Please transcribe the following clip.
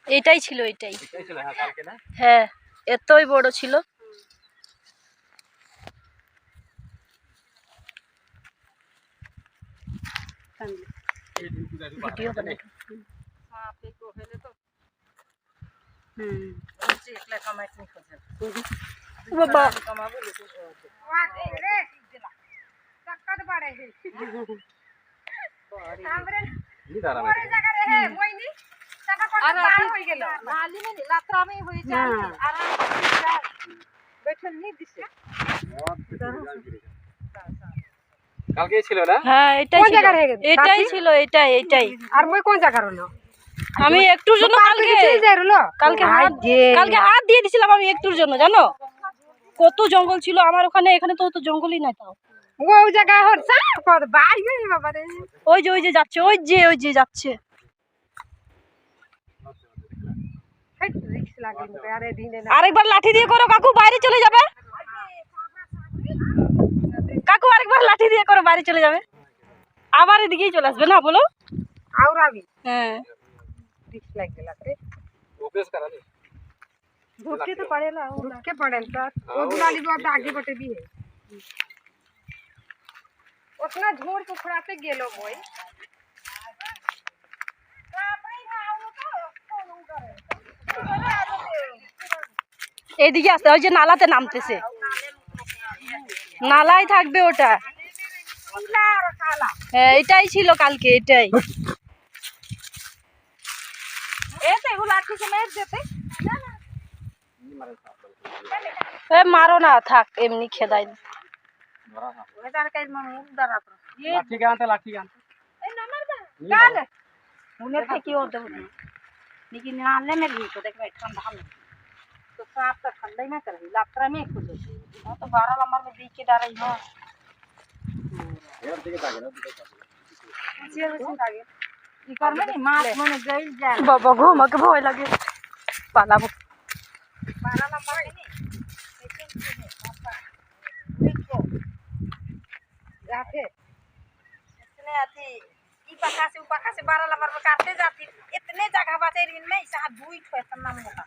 এটাই ছিল, এটাই। হ্যাঁ, এতই বড় ছিল। ভিডিও বানাই। বাবা কালকে ছিল না? হ্যাঁ, এটাই ছিল, এটাই ছিল, এটাই এটাই। আর মই কোন জায়গা হলো? আমি একটুর জন্য কালকে হাত দিয়ে দিছিলাম আমি একটুর জন্য, জানো কত জঙ্গল ছিল আমার ওখানে। এখানে তো জঙ্গলই নাই। তাও ওই জায়গা হচ্ছে বাড়ি গই বাবা রে। ওই যে যাচ্ছে, ওই যে যাচ্ছে। আরেকবার লাঠি দিয়ে করো কাকু, বাইরে চলে যাবে। কাকু আরেকবার লাঠি দিয়ে করো, বাইরে চলে যাবে। আবার এদিকেই চলে আসবে না, বলো। হ্যাঁ, ढूंढते तो पड़ेगा, के पड़ेल तो वो दुलाली बात आगे बटे भी है। उतना झोर टुकड़ा से गेलो बोई এদিকে আসতে, ওই যে নালাতে নামতেছে। নালাই থাকবে ওটা। হ্যাঁ, এটাই ছিল কালকে, এটাই। মারো না, থাক, এমনি খেদাই। तो साफ तो ठंडा ही ना कर लात्रा में खुद तो 12 नंबर में दी के डाल रही हो इकर में मास में गइल जाए बाबा घूम के भय लगे पालाबो 12 नंबर में नहीं जाके इतने आती ई पक्का से 12 नंबर में काटते जाती इतने जगह बाटे इन में साथ दुई ठो इतना मोटा